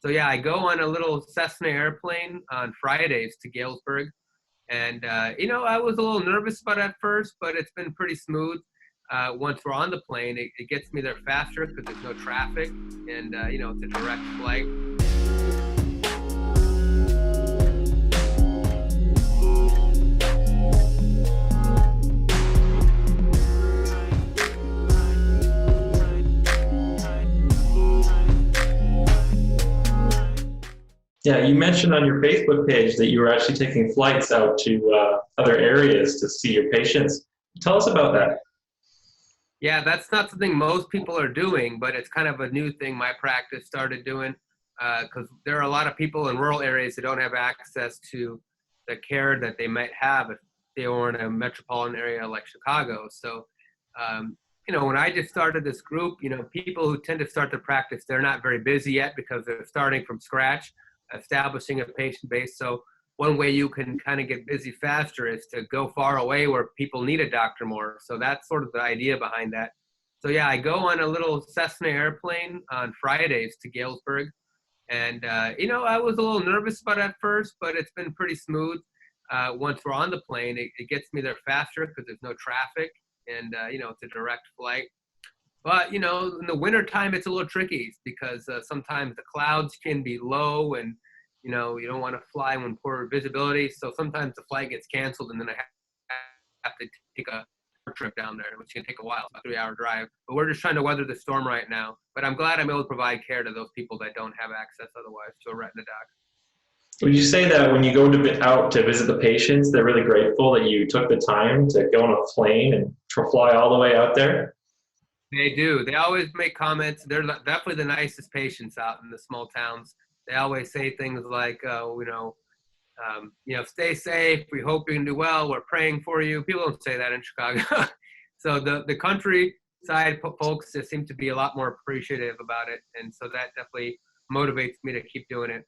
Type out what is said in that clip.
So yeah, I go on a little Cessna airplane on Fridays to Galesburg. And, I was a little nervous about it at first, but it's been pretty smooth. Once we're on the plane, it gets me there faster because there's no traffic and, it's a direct flight. Yeah, you mentioned on your Facebook page that you were actually taking flights out to other areas to see your patients. Tell us about that. Yeah, that's not something most people are doing, but it's kind of a new thing my practice started doing because there are a lot of people in rural areas that don't have access to the care that they might have if they were in a metropolitan area like Chicago. So, when I just started this group, people who tend to start their practice, they're not very busy yet because they're starting from scratch, establishing a patient base. So one way you can kind of get busy faster is to go far away where people need a doctor more. So that's sort of the idea behind that. So yeah, I go on a little Cessna airplane on Fridays to Galesburg. And, I was a little nervous about it at first, but it's been pretty smooth. Once we're on the plane, it gets me there faster because there's no traffic and, it's a direct flight. But, in the wintertime, it's a little tricky because sometimes the clouds can be low and, you don't want to fly when poor visibility. So sometimes the flight gets canceled and then I have to take a trip down there, which can take a while, about a 3-hour drive. But we're just trying to weather the storm right now. But I'm glad I'm able to provide care to those people that don't have access otherwise to a retina doc. Would you say that when you go out to visit the patients, they're really grateful that you took the time to go on a plane and fly all the way out there? They do. They always make comments. They're definitely the nicest patients out in the small towns. They always say things like, stay safe. We hope you can do well. We're praying for you. People don't say that in Chicago. So the countryside folks just seem to be a lot more appreciative about it. And so that definitely motivates me to keep doing it.